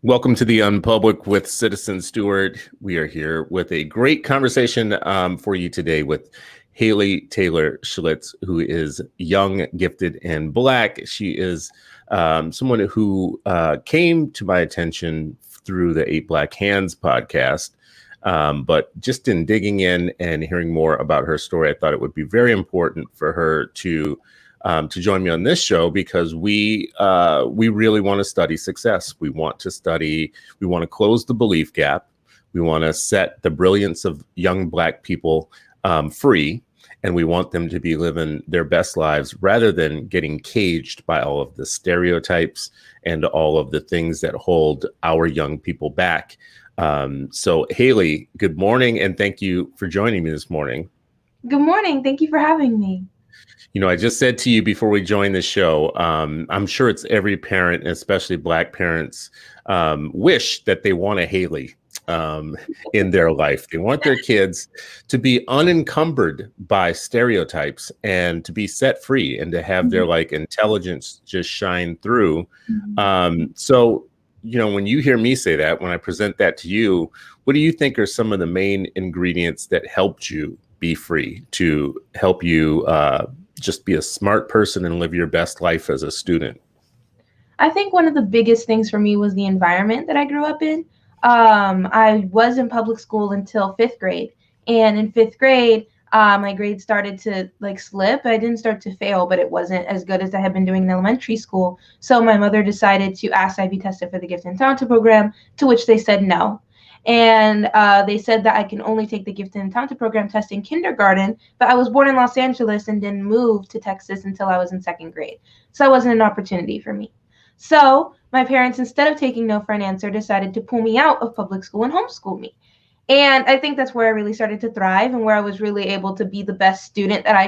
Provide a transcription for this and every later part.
Welcome to the Unpublic with Citizen Stewart. We are here with a great conversation for you today with Haley Taylor Schlitz, who is young, gifted, and Black. She is someone who came to my attention through the Eight Black Hands podcast. But just in digging in and hearing more about her story, I thought it would be very important for her to join me on this show because we really want to study success. We want to close the belief gap. We want to set the brilliance of young Black people free, and we want them to be living their best lives rather than getting caged by all of the stereotypes and all of the things that hold our young people back. So Haley, good morning, and thank you for joining me this morning. Good morning. Thank you for having me. You know, I just said to you before we joined the show, I'm sure it's every parent, especially Black parents, wish that they want a Haley in their life. They want their kids to be unencumbered by stereotypes and to be set free and to have their intelligence just shine through. So, you know, when you hear me say that, when I present that to you, what do you think are some of the main ingredients that helped you be free, to help you just be a smart person and live your best life as a student? I think one of the biggest things for me was the environment that I grew up in. I was in public school until fifth grade. And in fifth grade, my grades started to slip. I didn't start to fail, but it wasn't as good as I had been doing in elementary school. So my mother decided to ask that I be tested for the Gifted and Talented program, to which they said no. And they said that I can only take the Gifted and Talented program test in kindergarten, but I was born in Los Angeles and didn't move to Texas until I was in second grade. So that wasn't an opportunity for me. So my parents, instead of taking no for an answer, decided to pull me out of public school and homeschool me. And I think that's where I really started to thrive and where I was really able to be the best student that I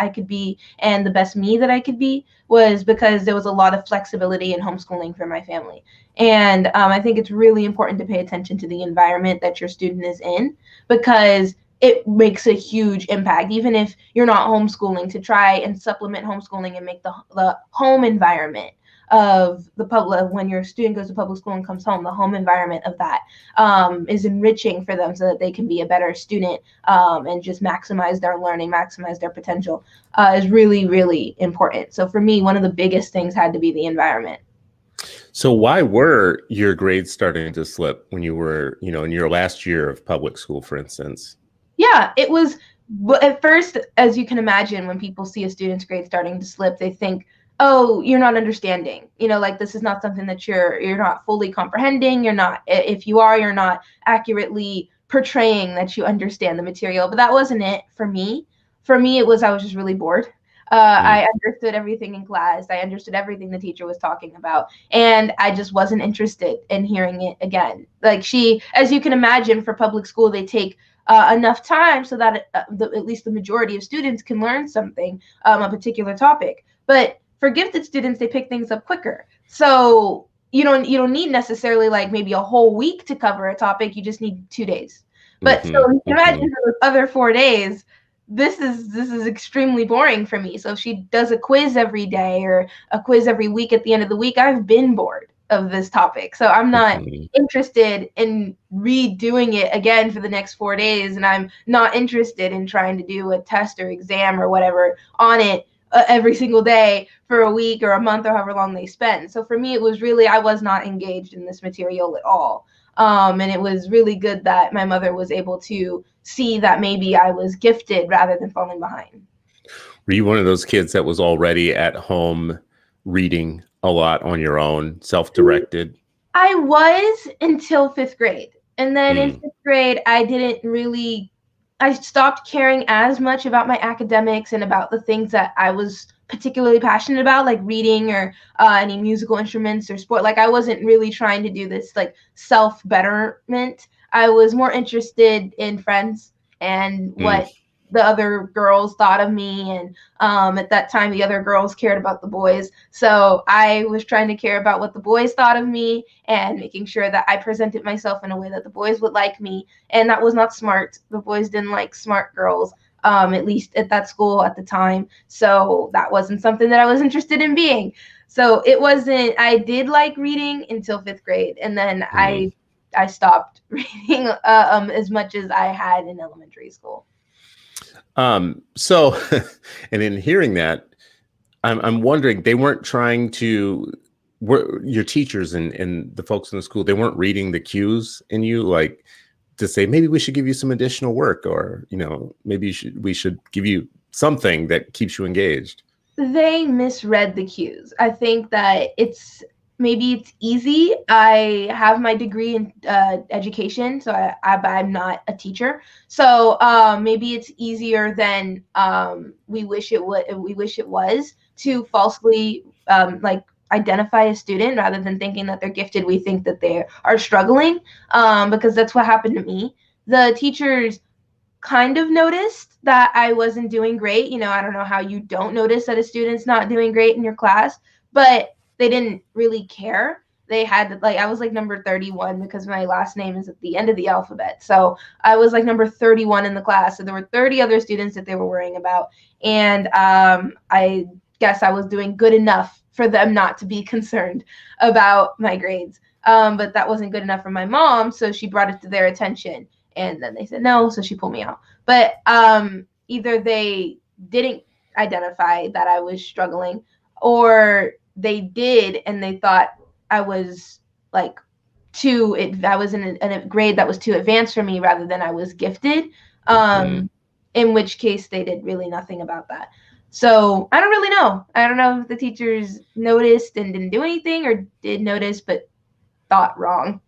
could be, and the best me that I could be, was because there was a lot of flexibility in homeschooling for my family. And I think it's really important to pay attention to the environment that your student is in, because it makes a huge impact. Even if you're not homeschooling, to try and supplement homeschooling and make the home environment of the public, when your student goes to public school and comes home, the home environment of that is enriching for them so that they can be a better student and just maximize their learning, maximize their potential, is really, really important. So for me, one of the biggest things had to be the environment. So why were your grades starting to slip when you were, you know, in your last year of public school, for instance? Yeah, it was at first, as you can imagine, when people see a student's grade starting to slip, they think, oh, you're not understanding, this is not something that you're not fully comprehending. If you are, you're not accurately portraying that you understand the material. But that wasn't it for me. For me, I was just really bored. I understood everything in class. I understood everything the teacher was talking about. And I just wasn't interested in hearing it again. As you can imagine, for public school, they take enough time so that at least the majority of students can learn something, a particular topic. But for gifted students, they pick things up quicker. So you don't need necessarily maybe a whole week to cover a topic. You just need 2 days. But so you can imagine for those other 4 days, this is extremely boring for me. So if she does a quiz every day or a quiz every week, at the end of the week, I've been bored of this topic. So I'm not interested in redoing it again for the next 4 days. And I'm not interested in trying to do a test or exam or whatever on it every single day for a week or a month or however long they spend. So for me, it was really, I was not engaged in this material at all. And it was really good that my mother was able to see that maybe I was gifted rather than falling behind. Were you one of those kids that was already at home reading a lot on your own, self-directed? I was until fifth grade. And then in fifth grade, I stopped caring as much about my academics and about the things that I was particularly passionate about, like reading or any musical instruments or sport. I wasn't really trying to do this self-betterment. I was more interested in friends and what the other girls thought of me. And at that time, the other girls cared about the boys. So I was trying to care about what the boys thought of me and making sure that I presented myself in a way that the boys would like me. And that was not smart. The boys didn't like smart girls, at least at that school at the time. So that wasn't something that I was interested in being. So it wasn't, I did like reading until 5th grade. And then I stopped reading as much as I had in elementary school. So, and in hearing that, I'm wondering, they weren't trying to, your teachers and the folks in the school, they weren't reading the cues in you, like to say, maybe we should give you some additional work, or, maybe we should give you something that keeps you engaged. They misread the cues. I think that maybe it's easy. I have my degree in education, so I'm not a teacher. So maybe it's easier than we wish it was to falsely identify a student rather than thinking that they're gifted. We think that they are struggling, because that's what happened to me. The teachers kind of noticed that I wasn't doing great. I don't know how you don't notice that a student's not doing great in your class, but they didn't really care. They had I was number 31 because my last name is at the end of the alphabet. So I was number 31 in the class. So there were 30 other students that they were worrying about. And I guess I was doing good enough for them not to be concerned about my grades. But that wasn't good enough for my mom. So she brought it to their attention. And then they said no, so she pulled me out. But either they didn't identify that I was struggling, or they did and they thought I was I was in a grade that was too advanced for me rather than I was gifted. In which case they did really nothing about that. So I don't really know. I don't know if the teachers noticed and didn't do anything, or did notice but thought wrong.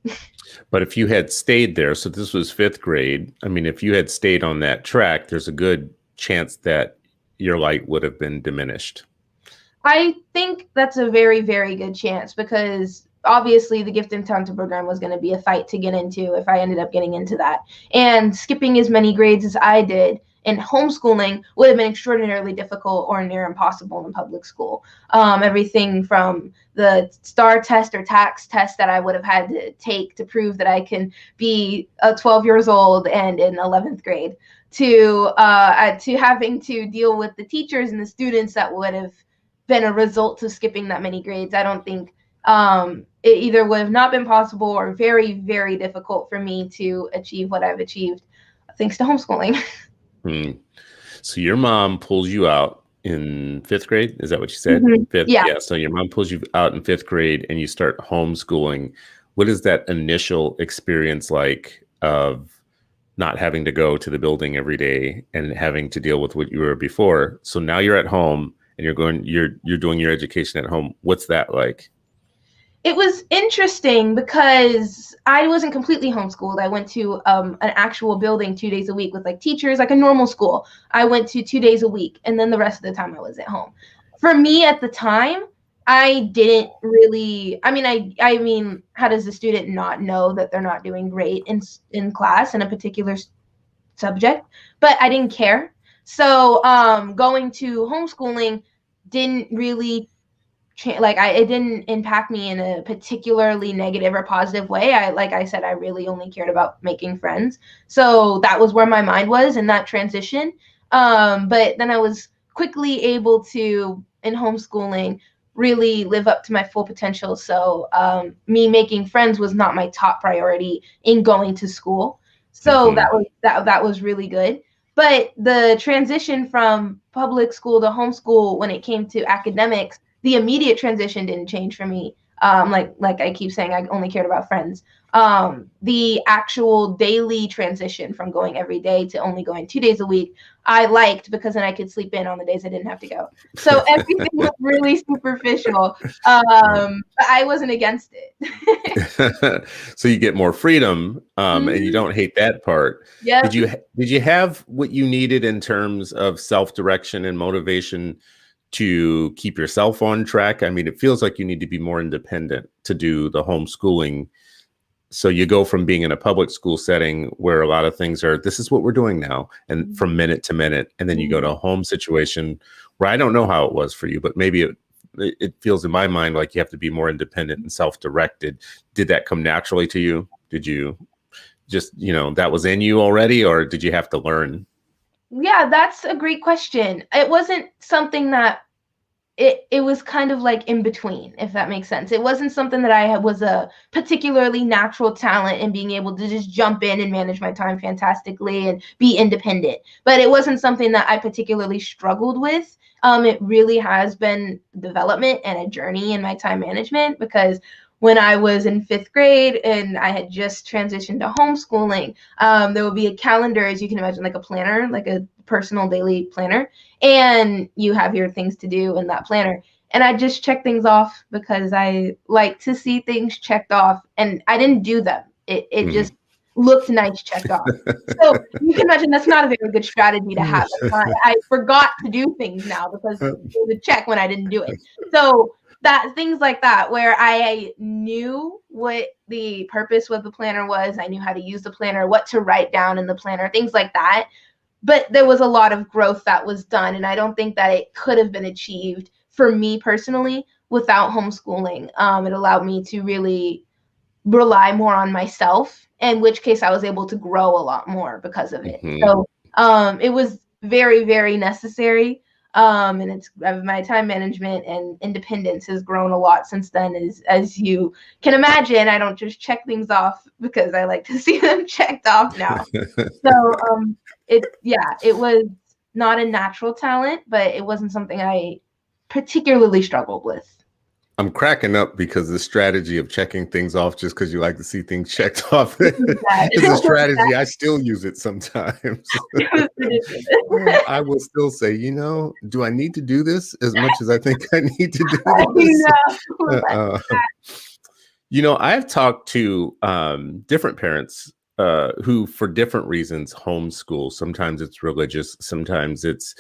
But if you had stayed there, so this was 5th grade, I mean, if you had stayed on that track, there's a good chance that your light would have been diminished. I think that's a very, very good chance, because obviously the gifted and talented program was going to be a fight to get into if I ended up getting into that. And skipping as many grades as I did in homeschooling would have been extraordinarily difficult or near impossible in public school. Everything from the STAR test or TAX test that I would have had to take to prove that I can be 12 years old and in 11th grade, to having to deal with the teachers and the students that would have been a result of skipping that many grades. I don't think it either would have not been possible or very, very difficult for me to achieve what I've achieved thanks to homeschooling. So your mom pulls you out in 5th grade. Is that what you said? Mm-hmm. 5th? Yeah. So your mom pulls you out in 5th grade and you start homeschooling. What is that initial experience like of not having to go to the building every day and having to deal with what you were before? So now you're at home and you're doing your education at home. What's that like? It was interesting because I wasn't completely homeschooled. I went to an actual building 2 days a week with teachers, like a normal school. I went to 2 days a week, and then the rest of the time I was at home. For me at the time, I didn't really, I mean, how does the student not know that they're not doing great in class in a particular subject? But I didn't care. So going to homeschooling didn't really it didn't impact me in a particularly negative or positive way. Like I said, I really only cared about making friends. So that was where my mind was in that transition. But then I was quickly able to, in homeschooling, really live up to my full potential. So me making friends was not my top priority in going to school. So that was really good. But the transition from public school to homeschool, when it came to academics, the immediate transition didn't change for me. Like I keep saying, I only cared about friends. The actual daily transition from going every day to only going 2 days a week, I liked, because then I could sleep in on the days I didn't have to go. So everything was really superficial. But I wasn't against it. So you get more freedom, and you don't hate that part. Yeah. Did you have what you needed in terms of self-direction and motivation to keep yourself on track? I mean, it feels like you need to be more independent to do the homeschooling. So you go from being in a public school setting where a lot of things are, this is what we're doing now, and from minute to minute. And then you go to a home situation where I don't know how it was for you, but maybe it feels in my mind like you have to be more independent and self-directed. Did that come naturally to you? Did you just, that was in you already, or did you have to learn? Yeah, that's a great question. It wasn't something that it was kind of like in between, if that makes sense. It wasn't something that I was a particularly natural talent in being able to just jump in and manage my time fantastically and be independent. But it wasn't something that I particularly struggled with. It really has been development and a journey in my time management, because when I was in 5th grade and I had just transitioned to homeschooling, there would be a calendar, as you can imagine, like a planner, like a personal daily planner, and you have your things to do in that planner. And I just check things off because I like to see things checked off, and I didn't do them. It just looked nice checked off. So you can imagine that's not a very good strategy to have. I forgot to do things now because it was a check when I didn't do it. So that things like that, where I knew what the purpose of the planner was, I knew how to use the planner, what to write down in the planner, things like that. But there was a lot of growth that was done, and I don't think that it could have been achieved for me personally without homeschooling. It allowed me to really rely more on myself, in which case I was able to grow a lot more because of it. So it was very, very necessary. And it's my time management and independence has grown a lot since then. As you can imagine, I don't just check things off because I like to see them checked off now. So it was not a natural talent, but it wasn't something I particularly struggled with. I'm cracking up because the strategy of checking things off just because you like to see things checked off is a strategy. I still use it sometimes. I will still say, do I need to do this as much as I think I need to do this? I've talked to different parents who, for different reasons, homeschool. Sometimes it's religious, sometimes it's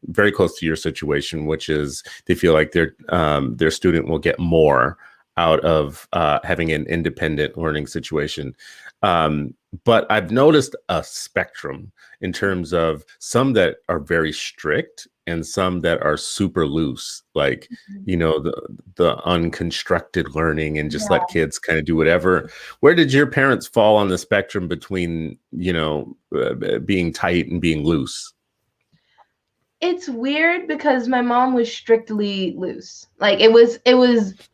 very close to your situation, which is they feel like their student will get more out of having an independent learning situation. But I've noticed a spectrum in terms of some that are very strict and some that are super loose, like, the unconstructed learning and just let kids kind of do whatever. Where did your parents fall on the spectrum between, being tight and being loose? It's weird because my mom was strictly loose. Like it was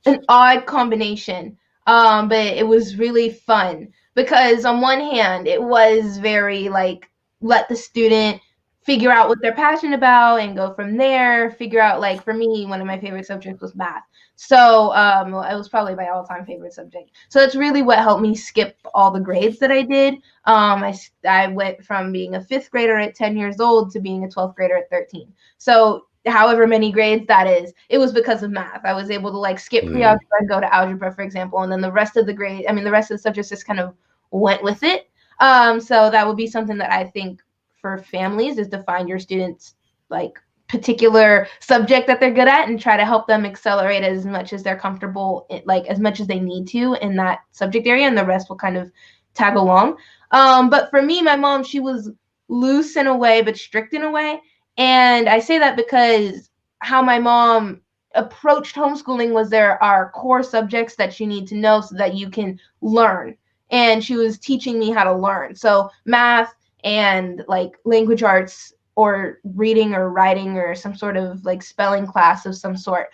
an odd combination. But it was really fun because on one hand, it was very like, let the student figure out what they're passionate about and go from there. Figure out, like, for me, one of my favorite subjects was math. So it was probably my all-time favorite subject. So that's really what helped me skip all the grades that I did. I went from being a 5th grader at 10 years old to being a 12th grader at 13. So however many grades that is, it was because of math. I was able to like skip pre-algebra and go to algebra, for example, and then the rest of the subjects just kind of went with it. So that would be something that I think for families is to find your students like particular subject that they're good at and try to help them accelerate as much as they're comfortable, like as much as they need to in that subject area, and the rest will kind of tag along. But for me, my mom, she was loose in a way, but strict in a way. And I say that because how my mom approached homeschooling was there are core subjects that you need to know so that you can learn. And she was teaching me how to learn. So math and like language arts or reading or writing or some sort of like spelling class of some sort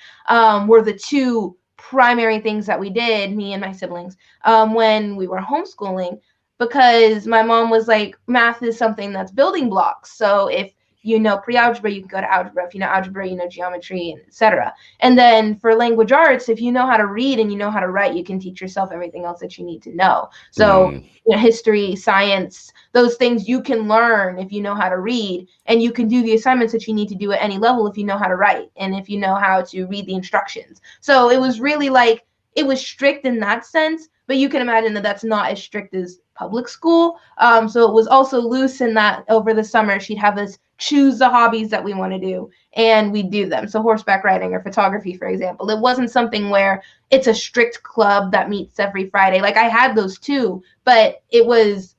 were the two primary things that we did, me and my siblings, when we were homeschooling, because my mom was like, math is something that's building blocks. So if you know pre-algebra, you can go to algebra. If you know algebra, you know geometry, and etc. And then for language arts, if you know how to read and you know how to write, you can teach yourself everything else that you need to know. So history, science, those things you can learn if you know how to read, and you can do the assignments that you need to do at any level if you know how to write and if you know how to read the instructions. So it was really like, it was strict in that sense, but you can imagine that that's not as strict as public school. So it was also loose in that over the summer, she'd have us choose the hobbies that we want to do and we do them. So horseback riding or photography, for example. It wasn't something where it's a strict club that meets every Friday. Like I had those too, but it was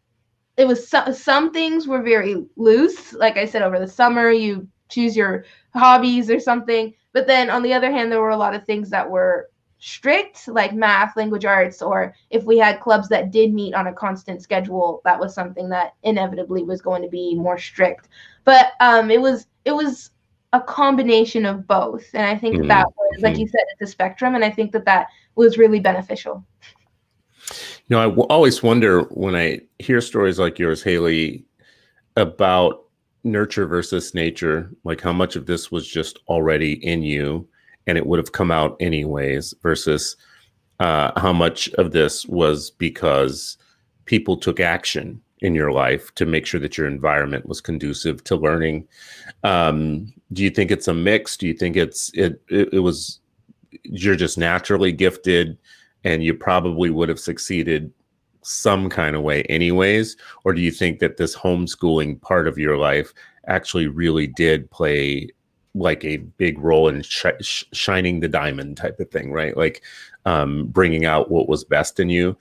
some things were very loose. Like I said, over the summer, you choose your hobbies or something. But then on the other hand, there were a lot of things that were strict, like math, language arts, or if we had clubs that did meet on a constant schedule, that was something that inevitably was going to be more strict. But it was a combination of both. And I think that was, like Mm-hmm. you said, it's a spectrum. And I think that was really beneficial. I always wonder when I hear stories like yours, Haley, about nurture versus nature, like how much of this was just already in you and it would have come out anyways, versus how much of this was because people took action in your life to make sure that your environment was conducive to learning. Do you think it's a mix? Do you think it was you're just naturally gifted and you probably would have succeeded some kind of way anyways? Or do you think that this homeschooling part of your life actually really did play like a big role in shining the diamond type of thing, right? Like bringing out what was best in you.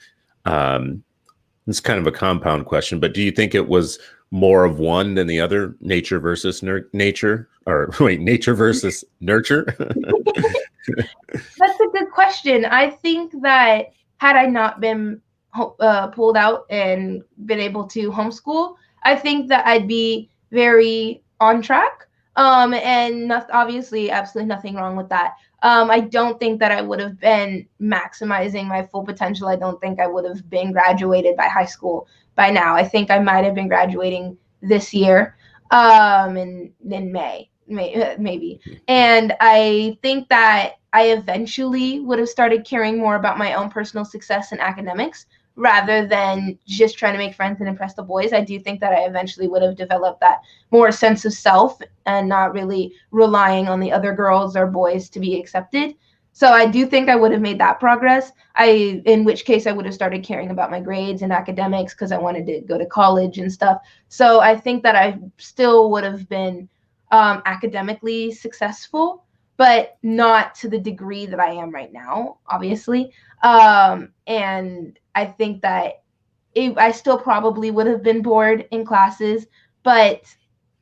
It's kind of a compound question, but do you think it was more of one than the other, nature versus nature, or wait, nature versus nurture? That's a good question. I think that had I not been pulled out and been able to homeschool, I think that I'd be very on track. And obviously, absolutely nothing wrong with that. I don't think that I would have been maximizing my full potential. I don't think I would have been graduated by high school by now. I think I might have been graduating this year, in May, maybe. And I think that I eventually would have started caring more about my own personal success in academics rather than just trying to make friends and impress the boys. I do think that I eventually would have developed that more sense of self and not really relying on the other girls or boys to be accepted. So I do think I would have made that progress. In which case I would have started caring about my grades and academics because I wanted to go to college and stuff. So I think that I still would have been academically successful, but not to the degree that I am right now, obviously. And I think that I still probably would have been bored in classes, but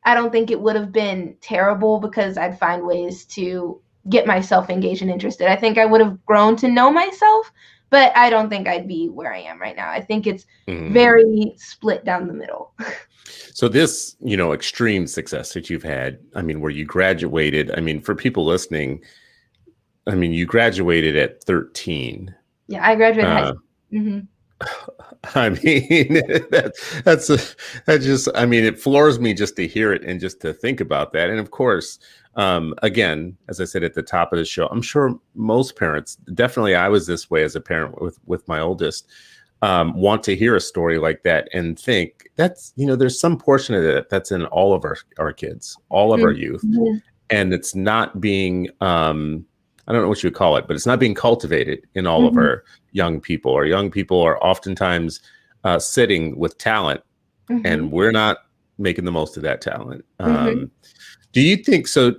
I don't think it would have been terrible because I'd find ways to get myself engaged and interested. I think I would have grown to know myself, but I don't think I'd be where I am right now. I think it's very split down the middle. So this, extreme success that you've had, I mean, where you graduated, I mean, for people listening, I mean, you graduated at 13. Yeah, I graduated high school. Mm-hmm. I mean, I mean, it floors me just to hear it and just to think about that. And of course, again, as I said at the top of the show, I'm sure most parents, definitely I was this way as a parent with my oldest, want to hear a story like that and think that's, there's some portion of it that's in all of our kids, all of our youth. Mm-hmm. And it's not being, I don't know what you would call it, but it's not being cultivated in all of our young people. Our young people are oftentimes sitting with talent, and we're not making the most of that talent. Do you think so?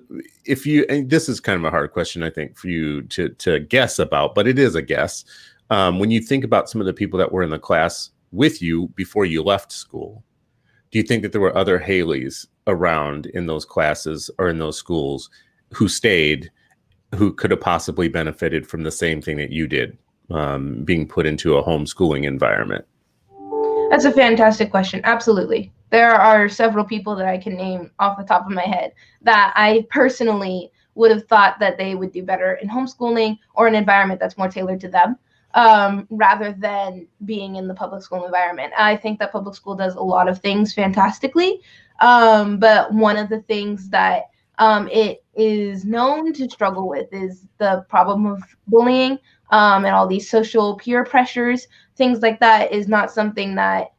And this is kind of a hard question, I think, for you to guess about, but it is a guess. When you think about some of the people that were in the class with you before you left school, do you think that there were other Haleys around in those classes or in those schools who stayed, who could have possibly benefited from the same thing that you did, being put into a homeschooling environment? That's a fantastic question. Absolutely. There are several people that I can name off the top of my head that I personally would have thought that they would do better in homeschooling or an environment that's more tailored to them, rather than being in the public school environment. I think that public school does a lot of things fantastically, but one of the things that it is known to struggle with is the problem of bullying, and all these social peer pressures. Things like that is not something that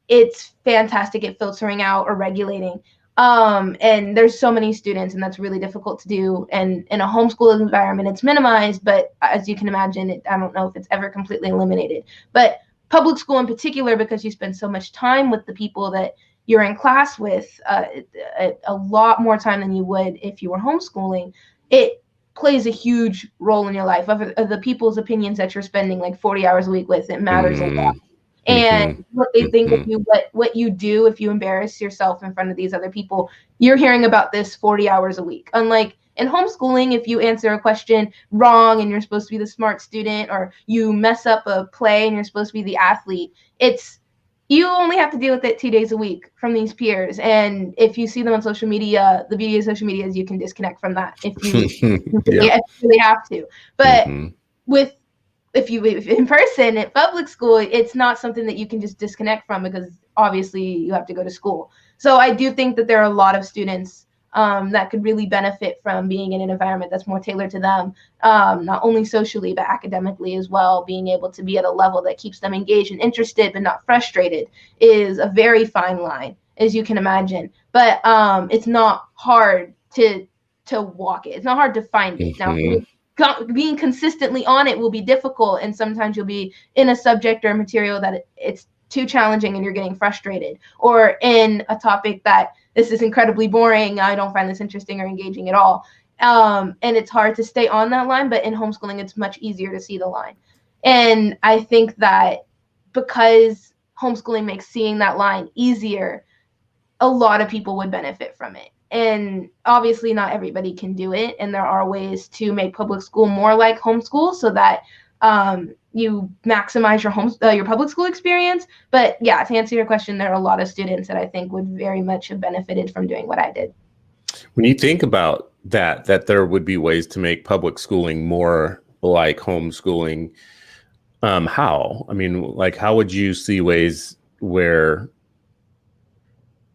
it's fantastic at filtering out or regulating. And there's so many students, and that's really difficult to do. And in a homeschool environment, it's minimized, but as you can imagine, I don't know if it's ever completely eliminated. But public school in particular, because you spend so much time with the people that you're in class with, a lot more time than you would if you were homeschooling, it plays a huge role in your life. Of the people's opinions that you're spending like 40 hours a week with, it matters a lot. And what they think of you, what you do if you embarrass yourself in front of these other people, you're hearing about this 40 hours a week. Unlike in homeschooling, if you answer a question wrong and you're supposed to be the smart student, or you mess up a play and you're supposed to be the athlete, it's you only have to deal with it 2 days a week from these peers. And if you see them on social media, the beauty of social media is you can disconnect from that if you, Yeah. if you really have to. But with if in person at public school, it's not something that you can just disconnect from, because obviously you have to go to school. So I do think that there are a lot of students that could really benefit from being in an environment that's more tailored to them, not only socially but academically as well. Being able to be at a level that keeps them engaged and interested but not frustrated is a very fine line, as you can imagine. But it's not hard to walk it. It's not hard to find it. Now, being consistently on it will be difficult, and sometimes you'll be in a subject or a material that it's too challenging and you're getting frustrated, or in a topic that this is incredibly boring, I don't find this interesting or engaging at all, and it's hard to stay on that line. But in homeschooling, it's much easier to see the line. And I think that because homeschooling makes seeing that line easier, a lot of people would benefit from it. And obviously not everybody can do it, and there are ways to make public school more like homeschool so that you maximize your public school experience. But yeah, to answer your question, there are a lot of students that I think would very much have benefited from doing what I did. When you think about that there would be ways to make public schooling more like homeschooling, how? I mean, like, how would you see ways where,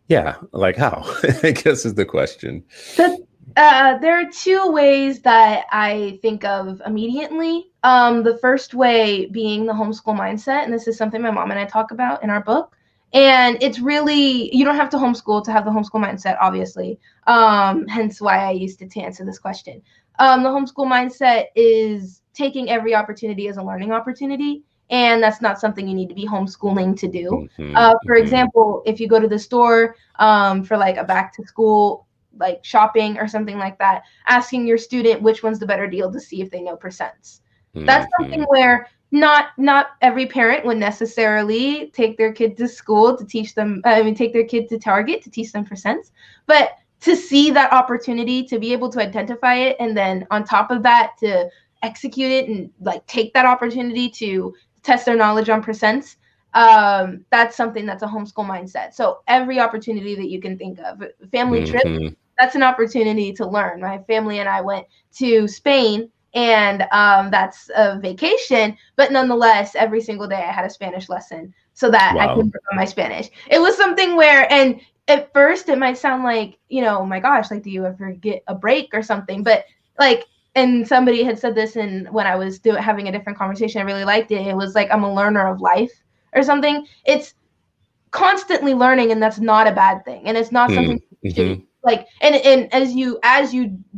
yeah, like how, I guess is the question. So, there are two ways that I think of immediately. The first way being the homeschool mindset, and this is something my mom and I talk about in our book. And it's really, you don't have to homeschool to have the homeschool mindset, obviously. Hence why I used to answer this question. The homeschool mindset is taking every opportunity as a learning opportunity. And that's not something you need to be homeschooling to do. For example, if you go to the store for like a back to school, like shopping or something like that, asking your student which one's the better deal to see if they know percents. That's something where not every parent would necessarily take their kid to school to teach them, take their kid to Target to teach them percents, but to see that opportunity, to be able to identify it, and then on top of that, to execute it and like take that opportunity to test their knowledge on percents, that's something that's a homeschool mindset. So every opportunity that you can think of, family trip, that's an opportunity to learn. My family and I went to Spain, and that's a vacation, but nonetheless, every single day I had a Spanish lesson so that I could improve on my Spanish. It was something where, and at first it might sound like, oh my gosh, like, do you ever get a break or something? But like, and somebody had said this, and when I was having a different conversation, I really liked it. It was like, I'm a learner of life or something. It's constantly learning, and that's not a bad thing. And it's not something to, like, and as you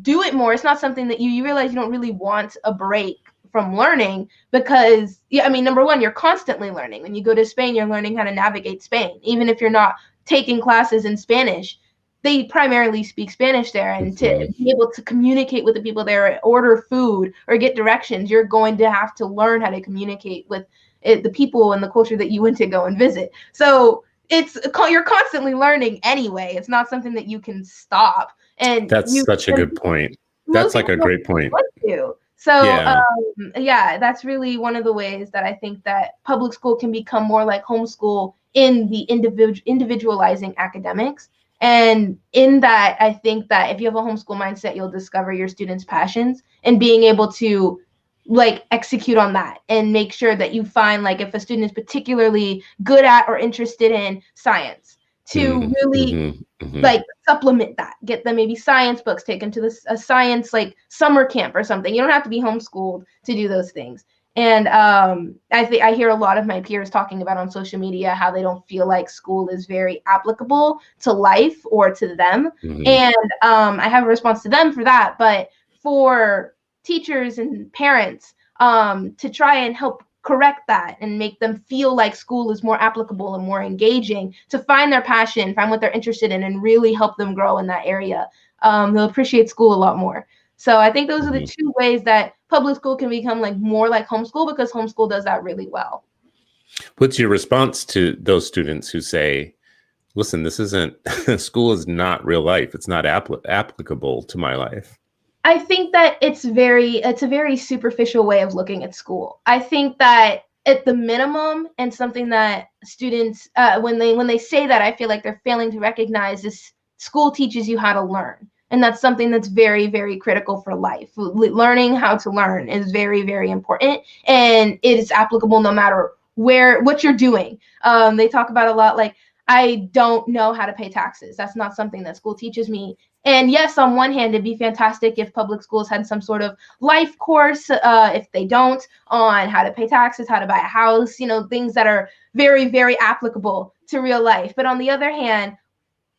do it more, it's not something that you realize you don't really want a break from learning, because number one, you're constantly learning. When you go to Spain, you're learning how to navigate Spain. Even if you're not taking classes in Spanish, they primarily speak Spanish there, and to be able to communicate with the people there, order food or get directions, you're going to have to learn how to communicate with the people and the culture that you went to go and visit. So you're constantly learning anyway. It's not something that you can stop. And that's such a good point. That's like a great point. So that's really one of the ways that I think that public school can become more like homeschool in the individualizing academics. And in that, I think that if you have a homeschool mindset, you'll discover your students' passions, and being able to like execute on that and make sure that you find, like, if a student is particularly good at or interested in science, to really like supplement that, get them maybe science books, take them to a science like summer camp or something. You don't have to be homeschooled to do those things. And I hear a lot of my peers talking about on social media how they don't feel like school is very applicable to life or to them. And I have a response to them for that. But for teachers and parents, to try and help correct that and make them feel like school is more applicable and more engaging, to find their passion, find what they're interested in, and really help them grow in that area, they'll appreciate school a lot more. So I think those are the two ways that public school can become like more like homeschool, because homeschool does that really well. What's your response to those students who say, listen, this isn't, school is not real life. It's not applicable to my life? I think that it's a very superficial way of looking at school. I think that at the minimum, and something that students, when they say that, I feel like they're failing to recognize is school teaches you how to learn. And that's something that's very, very critical for life. Learning how to learn is very, very important, and it is applicable no matter what you're doing. They talk about a lot, like, I don't know how to pay taxes. That's not something that school teaches me. And yes, on one hand, it'd be fantastic if public schools had some sort of life course, if they don't, on how to pay taxes, how to buy a house, things that are very, very applicable to real life. But on the other hand,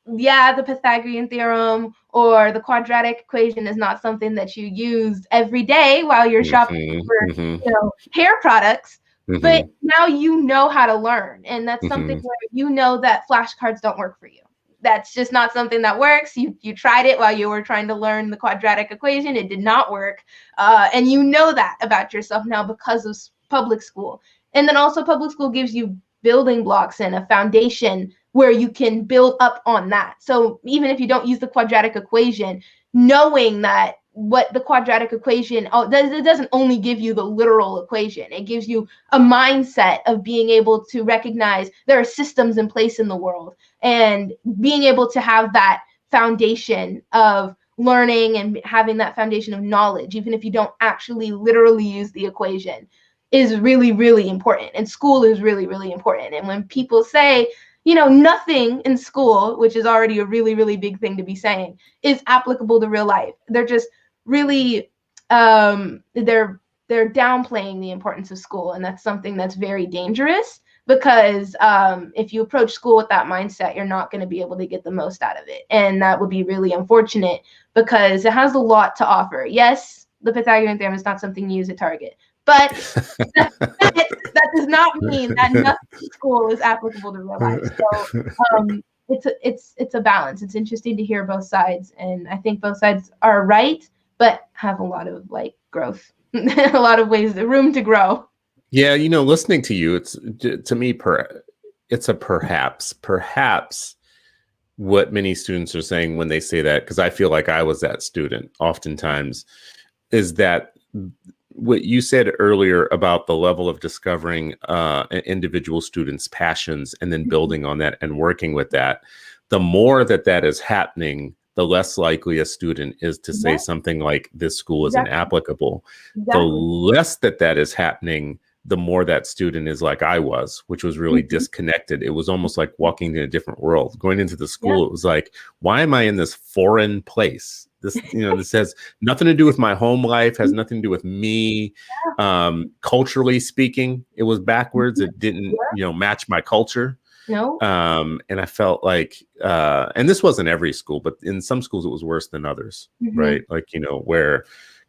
yeah, the Pythagorean theorem or the quadratic equation is not something that you use every day while you're shopping for, hair products. But now you know how to learn. And that's something where that flashcards don't work for you. That's just not something that works. You tried it while you were trying to learn the quadratic equation. It did not work. And you know that about yourself now because of public school. And then also public school gives you building blocks and a foundation where you can build up on that. So even if you don't use the quadratic equation, knowing that what the quadratic equation does, it doesn't only give you the literal equation. It gives you a mindset of being able to recognize there are systems in place in the world, and being able to have that foundation of learning and having that foundation of knowledge, even if you don't actually literally use the equation, is really, really important. And school is really, really important. And when people say, nothing in school, which is already a really, really big thing to be saying, is applicable to real life, they're just really, they're downplaying the importance of school. And that's something that's very dangerous, because if you approach school with that mindset, you're not going to be able to get the most out of it. And that would be really unfortunate, because it has a lot to offer. Yes, the Pythagorean theorem is not something you use at Target, but that does not mean that nothing in school is applicable to real life. So it's a balance. It's interesting to hear both sides, and I think both sides are right, but have a lot of growth, a lot of room to grow. Yeah, listening to you, it's, to me, it's a perhaps what many students are saying when they say that, because I feel like I was that student oftentimes, is that what you said earlier about the level of discovering an individual student's passions and then building on that and working with that. The more that is happening, the less likely a student is to say something like, this school isn't applicable. The less that is happening, the more that student is like I was, which was really disconnected. It was almost like walking in a different world. Going into the school, it was like, why am I in this foreign place? This, this has nothing to do with my home life, has nothing to do with me. Culturally speaking, it was backwards. It didn't, match my culture. No. And I felt like, and this wasn't every school, but in some schools it was worse than others, right? Like, where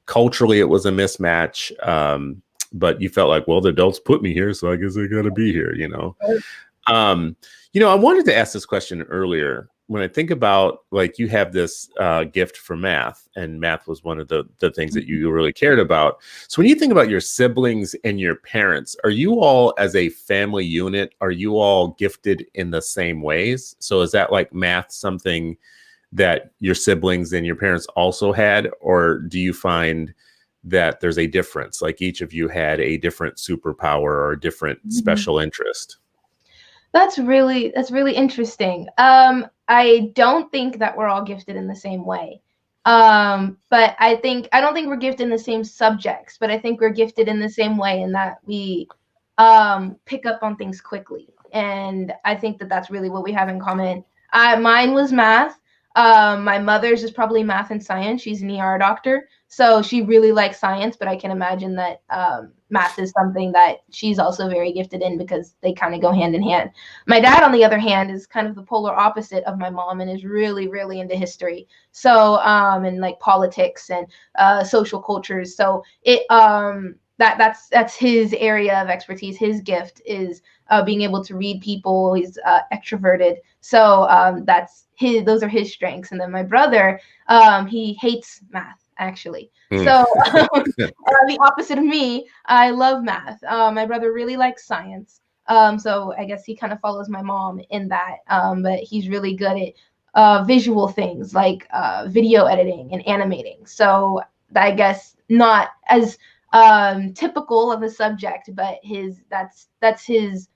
culturally it was a mismatch. But you felt like, well, the adults put me here, so I guess I gotta be here, I wanted to ask this question earlier. When I think about, you have this gift for math, and math was one of the things that you really cared about. So when you think about your siblings and your parents, are you all, as a family unit, are you all gifted in the same ways? So is that math something that your siblings and your parents also had, or do you find that there's a difference, like each of you had a different superpower or a different special interest? That's really interesting. I don't think that we're all gifted in the same way. But I don't think we're gifted in the same subjects, but I think we're gifted in the same way in that we pick up on things quickly. And I think that that's really what we have in common. Mine was math. My mother's is probably math and science. She's an ER doctor, so she really likes science, but I can imagine that math is something that she's also very gifted in, because they kind of go hand in hand. My dad, on the other hand, is kind of the polar opposite of my mom, and is really, really into history. So, and politics and social cultures. So that's his area of expertise. His gift is being able to read people. He's extroverted. So those are his strengths. And then my brother, he hates math, actually. So the opposite of me, I love math. My brother really likes science. So I guess he kind of follows my mom in that. But he's really good at visual things like video editing and animating. So I guess not as typical of a subject, but that's his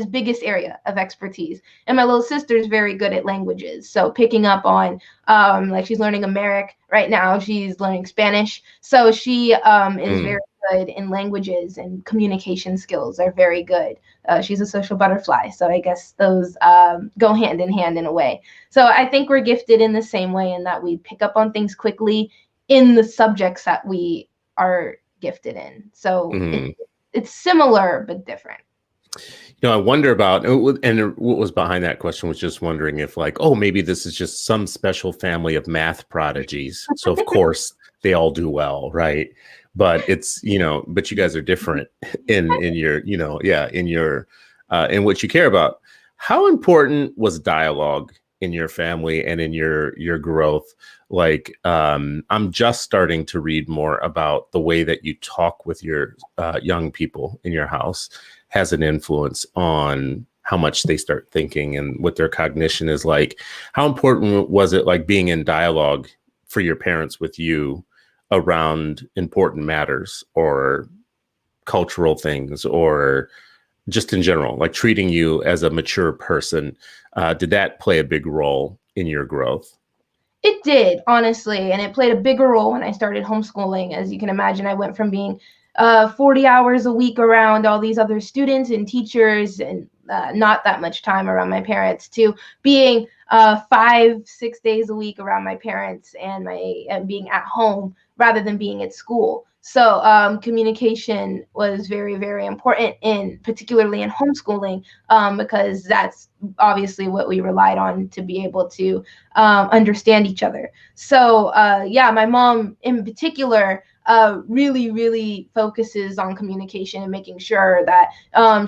biggest area of expertise. And my little sister is very good at languages, so picking up on like she's learning Amharic right now, she's learning Spanish, so she is very good in languages, and communication skills are very good. She's a social butterfly, so I guess those go hand in hand in a way. So I think we're gifted in the same way, in that we pick up on things quickly in the subjects that we are gifted in. So it's similar but different. I wonder about, and what was behind that question was just wondering if like, oh, maybe this is just some special family of math prodigies. So of course they all do well, right? But it's, but you guys are different in your, in what you care about. How important was dialogue in your family and in your growth? Like, I'm just starting to read more about the way that you talk with your young people in your house has an influence on how much they start thinking and what their cognition is like. How important was it, like, being in dialogue for your parents with you around important matters or cultural things, or just in general, like treating you as a mature person? Did that play a big role in your growth? It did, honestly, and it played a bigger role when I started homeschooling. As you can imagine, I went from being 40 hours a week around all these other students and teachers, and not that much time around my parents, to being 5-6 days a week around my parents and being at home rather than being at school. So communication was very, very important, particularly in homeschooling, because that's obviously what we relied on to be able to understand each other. So my mom in particular really, really focuses on communication and making sure that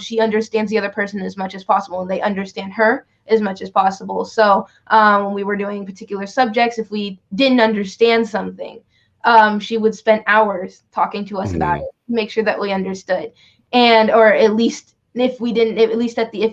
she understands the other person as much as possible, and they understand her as much as possible. So when we were doing particular subjects, if we didn't understand something, she would spend hours talking to us about it, make sure that we understood. And, or at least if we didn't, at least at the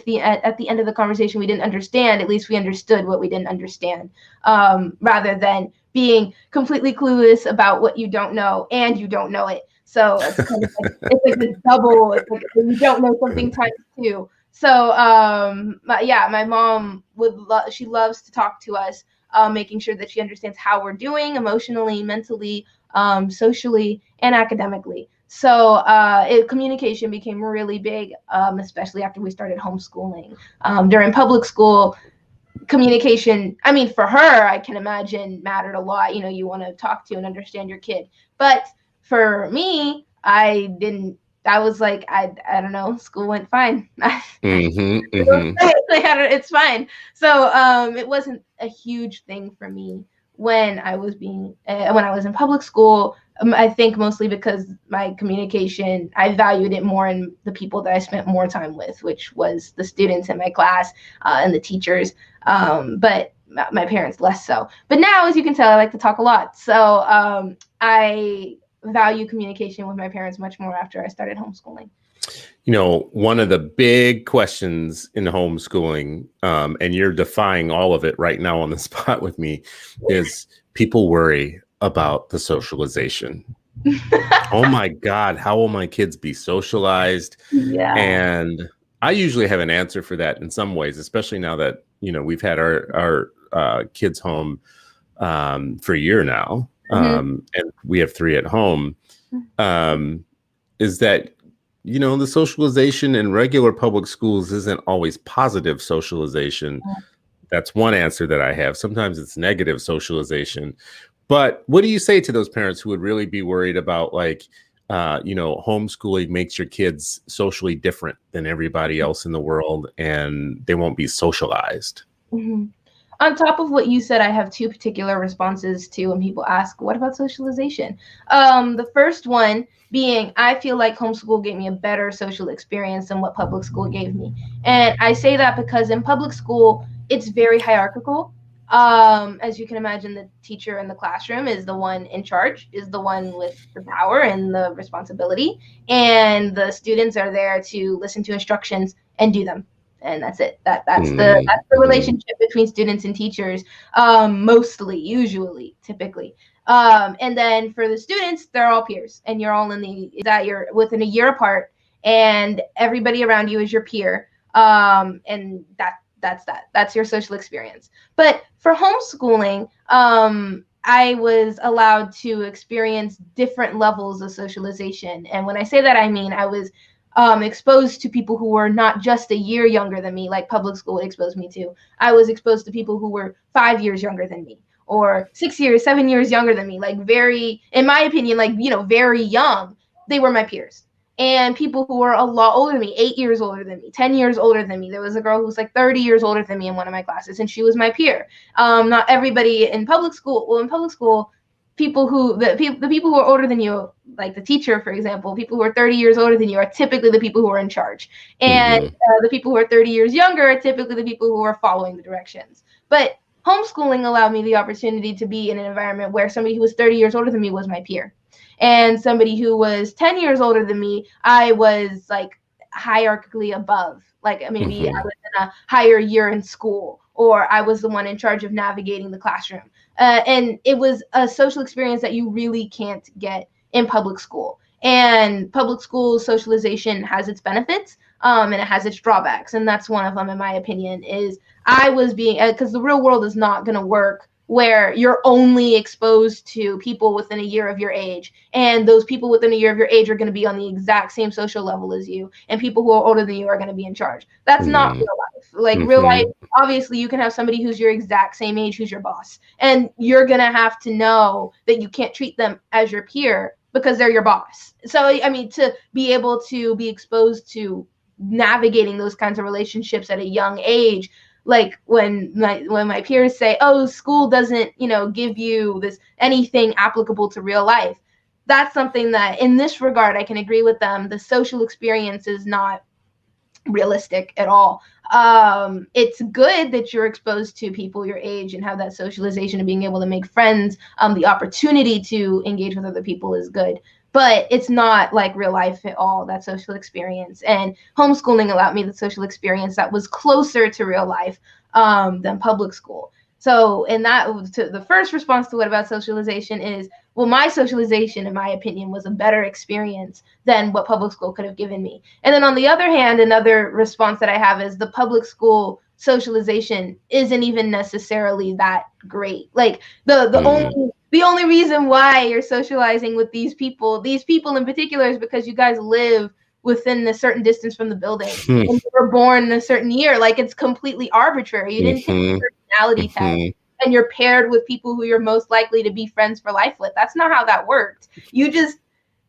end of the conversation we didn't understand, at least we understood what we didn't understand, rather than being completely clueless about what you don't know and you don't know it. So it's kind of like, it's like a double, it's like you don't know something times two. So my mom she loves to talk to us, making sure that she understands how we're doing emotionally, mentally, socially, and academically. So communication became really big, especially after we started homeschooling. During public school, communication, I mean, for her, I can imagine, mattered a lot. You want to talk to and understand your kid. But for me, I didn't. I was like, I don't know, school went fine. It's fine. So it wasn't a huge thing for me when I was in public school. I think mostly because my communication, I valued it more in the people that I spent more time with, which was the students in my class and the teachers. But my parents less so. But now, as you can tell, I like to talk a lot. So I value communication with my parents much more after I started homeschooling. One of the big questions in homeschooling, and you're defying all of it right now on the spot with me, is people worry about the socialization. Oh my God, how will my kids be socialized? Yeah. And I usually have an answer for that in some ways, especially now that, we've had our kids home for a year now. And we have 3 at home, is that, the socialization in regular public schools isn't always positive socialization. That's one answer that I have. Sometimes it's negative socialization. But what do you say to those parents who would really be worried about, like, homeschooling makes your kids socially different than everybody else in the world and they won't be socialized? Mm-hmm. On top of what you said, I have 2 particular responses to when people ask, what about socialization? The first one being, I feel like homeschool gave me a better social experience than what public school gave me. And I say that because in public school, it's very hierarchical. As you can imagine, the teacher in the classroom is the one in charge, is the one with the power and the responsibility. And the students are there to listen to instructions and do them. And that's it. That's the relationship between students and teachers, mostly, usually, typically. And then for the students, they're all peers, and you're all you're within a year apart, and everybody around you is your peer. And that's your social experience. But for homeschooling, I was allowed to experience different levels of socialization. And when I say that, I mean I was exposed to people who were not just a year younger than me, like public school exposed me to. I was exposed to people who were 5 years younger than me, or 6 years, 7 years younger than me, like very, in my opinion, like, very young. They were my peers. And people who were a lot older than me, 8 years older than me, 10 years older than me. There was a girl who was like 30 years older than me in one of my classes, and she was my peer. Not everybody in public school. Well, in public school, the people who are older than you, like the teacher, for example, people who are 30 years older than you are typically the people who are in charge. And the people who are 30 years younger are typically the people who are following the directions. But homeschooling allowed me the opportunity to be in an environment where somebody who was 30 years older than me was my peer. And somebody who was 10 years older than me, I was like hierarchically above. Like maybe I was in a higher year in school, or I was the one in charge of navigating the classroom. And it was a social experience that you really can't get in public school. And public school socialization has its benefits, and it has its drawbacks. And that's one of them, in my opinion, is I was being, because the real world is not going to work where you're only exposed to people within a year of your age, and those people within a year of your age are going to be on the exact same social level as you, and people who are older than you are going to be in charge. That's not real life. Like real life, obviously you can have somebody who's your exact same age who's your boss, and you're going to have to know that you can't treat them as your peer because they're your boss. So I mean, to be able to be exposed to navigating those kinds of relationships at a young age, like when my peers say, oh, school doesn't, give you this anything applicable to real life. That's something that in this regard, I can agree with them. The social experience is not realistic at all. It's good that you're exposed to people your age and have that socialization and being able to make friends. The opportunity to engage with other people is good, but it's not like real life at all, that social experience. And homeschooling allowed me the social experience that was closer to real life than public school. So in that, to the first response to what about socialization is, well, my socialization, in my opinion, was a better experience than what public school could have given me. And then on the other hand, another response that I have is the public school socialization isn't even necessarily that great. Like the only reason why you're socializing with these people in particular, is because you guys live within a certain distance from the building and you were born in a certain year. Like, it's completely arbitrary. You didn't take a personality test and you're paired with people who you're most likely to be friends for life with. That's not how that worked. You just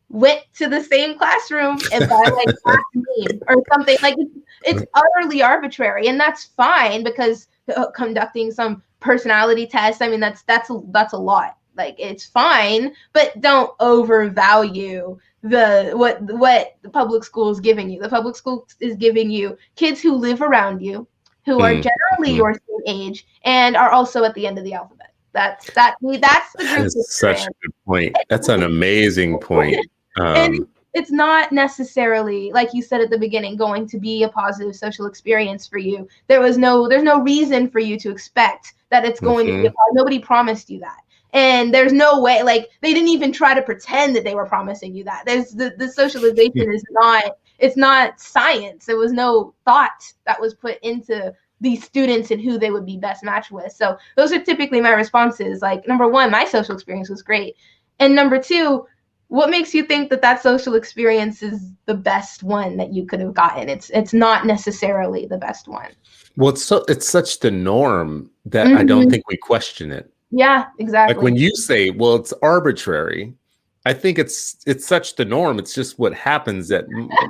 went to the same classroom and by like class name or something. Like, it's utterly arbitrary, and that's fine, because conducting some personality test, I mean, that's a lot. Like, it's fine, but don't overvalue what the public school is giving you. The public school is giving you kids who live around you, who are generally your same age, and are also at the end of the alphabet. That's the group. That is such a good point. That's an amazing point. And it's not necessarily, like you said at the beginning, going to be a positive social experience for you. There's no reason for you to expect that it's going to be nobody promised you that. And there's no way, like, they didn't even try to pretend that they were promising you that. There's the socialization it's not science. There was no thought that was put into these students and who they would be best matched with. So those are typically my responses. Like, number one, my social experience was great. And number two, what makes you think that social experience is the best one that you could have gotten? It's not necessarily the best one. Well, it's such the norm that I don't think we question it. Yeah, exactly. Like when you say, well, it's arbitrary, I think it's such the norm. It's just what happens that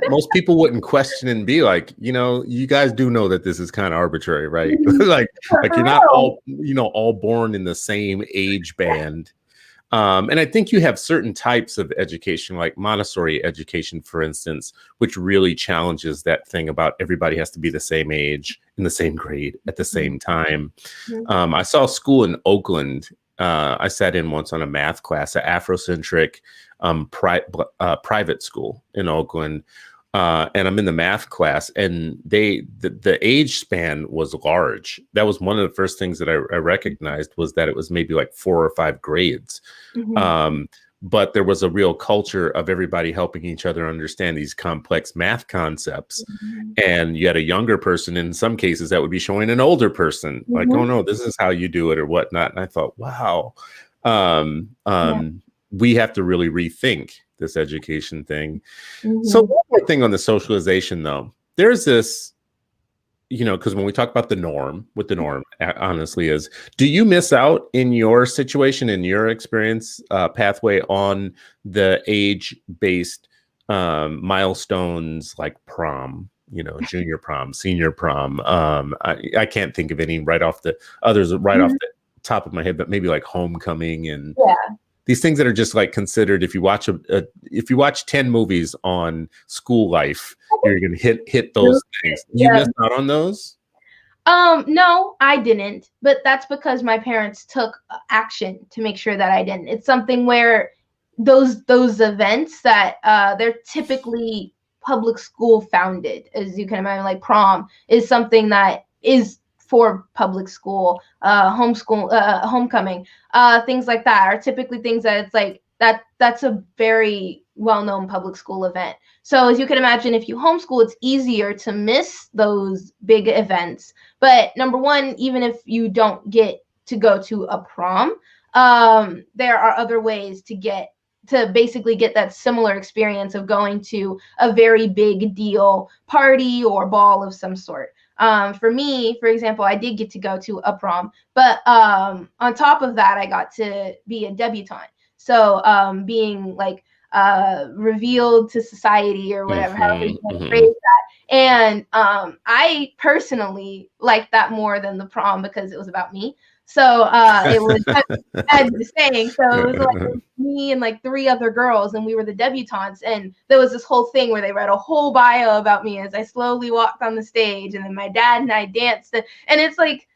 most people wouldn't question and be like, you guys do know that this is kind of arbitrary, right? like you're not all born in the same age band. And I think you have certain types of education, like Montessori education, for instance, which really challenges that thing about everybody has to be the same age in the same grade at the same time. I saw a school in Oakland. I sat in once on a math class, an Afrocentric private school in Oakland. and I'm in the math class, and the age span was large. That was one of the first things that I recognized, was that it was maybe like 4 or 5 grades. But there was a real culture of everybody helping each other understand these complex math concepts. And you had a younger person, in some cases, that would be showing an older person, like, oh no, this is how you do it or whatnot. And I thought, wow, we have to really rethink this education thing. So one more thing on the socialization, though, there's this, because when we talk about the norm, what the norm honestly is, do you miss out in your situation, in your experience pathway, on the age-based milestones like prom, junior prom, senior prom? I can't think of any off the top of my head, but maybe like homecoming and these things that are just like considered, if you watch 10 movies on school life, you're going to hit those things. You missed out on those? No, I didn't, but that's because my parents took action to make sure that I didn't. It's something where those events that they're typically public school founded, as you can imagine, like prom is something that is for public school, homecoming, things like that are typically things that it's like that's a very well-known public school event. So as you can imagine, if you homeschool, it's easier to miss those big events. But number one, even if you don't get to go to a prom, there are other ways to basically get that similar experience of going to a very big deal party or ball of some sort. For me, for example, I did get to go to a prom, but on top of that, I got to be a debutante. So being like revealed to society or whatever, however you want to phrase that. And I personally liked that more than the prom because it was about me. So it was as the saying. So it was like me and like 3 other girls, and we were the debutantes. And there was this whole thing where they read a whole bio about me as I slowly walked on the stage, and then my dad and I danced. And it's like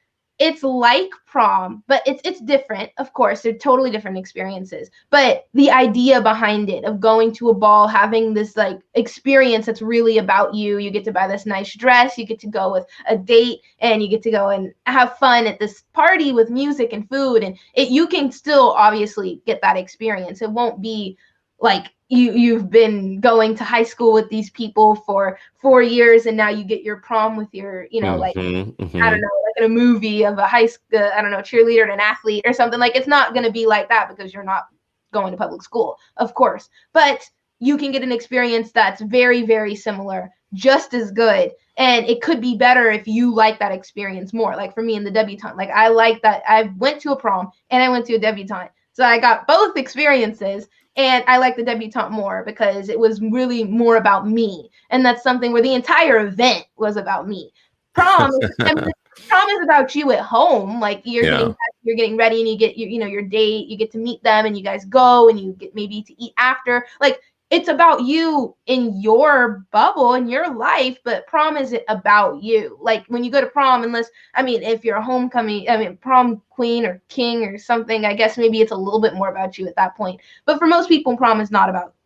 prom, but it's different. Of course, they're totally different experiences. But the idea behind it of going to a ball, having this like experience that's really about you. You get to buy this nice dress, you get to go with a date, and you get to go and have fun at this party with music and food. And you can still obviously get that experience. It won't be like you've been going to high school with these people for 4 years, and now you get your prom with your, like, I don't know, like in a movie of a high school, cheerleader and an athlete or something. Like, it's not going to be like that because you're not going to public school, of course. But you can get an experience that's very, very similar, just as good. And it could be better if you like that experience more. Like for me in the debutante, like I like that I went to a prom and I went to a debutante. So I got both experiences. And I like the debutante more because it was really more about me. And that's something where the entire event was about me. Prom is about you at home. Like you're getting ready, and you get your date, you get to meet them, and you guys go and you get maybe to eat after. Like it's about you in your bubble, in your life, but prom isn't about you. Like when you go to prom, if you're a prom queen or king or something, I guess maybe it's a little bit more about you at that point. But for most people, prom is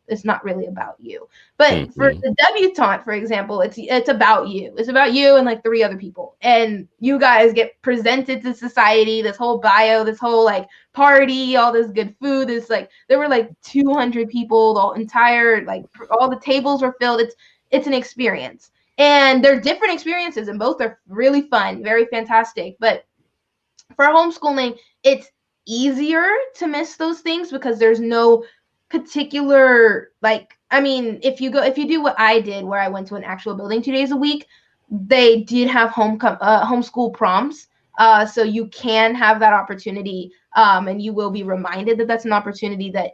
it's not really about you. But for the debutante, for example, it's about you. It's about you and like 3 other people. And you guys get presented to society, this whole bio, this whole like party, all this good food. It's like there were like 200 people, the entire, like all the tables were filled. It's an experience. And they're different experiences, and both are really fun, very fantastic. But for homeschooling, it's easier to miss those things because there's no particular, if you do what I did, where I went to an actual building 2 days a week, they did have homeschool proms. So you can have that opportunity, and you will be reminded that that's an opportunity that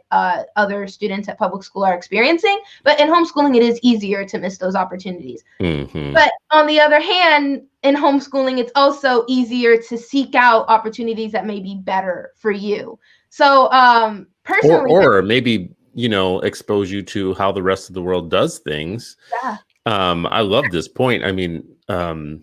other students at public school are experiencing. But in homeschooling, it is easier to miss those opportunities. But on the other hand, in homeschooling, it's also easier to seek out opportunities that may be better for you. So personally, or maybe expose you to how the rest of the world does things. Yeah. I love this point. I mean, I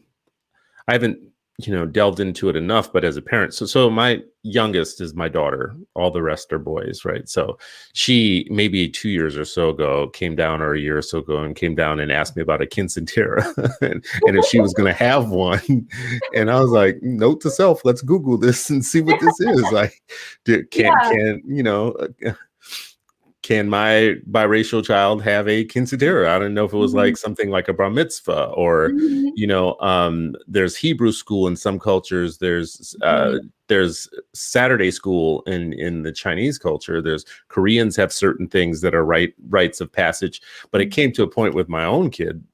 haven't delved into it enough, but as a parent, so my youngest is my daughter, all the rest are boys, right? So she maybe 2 years or so ago came down, or a year or so ago, and came down and asked me about a quinceanera and if she was going to have one. And I was like, note to self, let's Google this and see what this is. Like, can my biracial child have a quinceanera? I don't know if it was like something like a bar mitzvah, or there's Hebrew school in some cultures. There's Saturday school in the Chinese culture. There's Koreans have certain things that are rites of passage. But it came to a point with my own kid,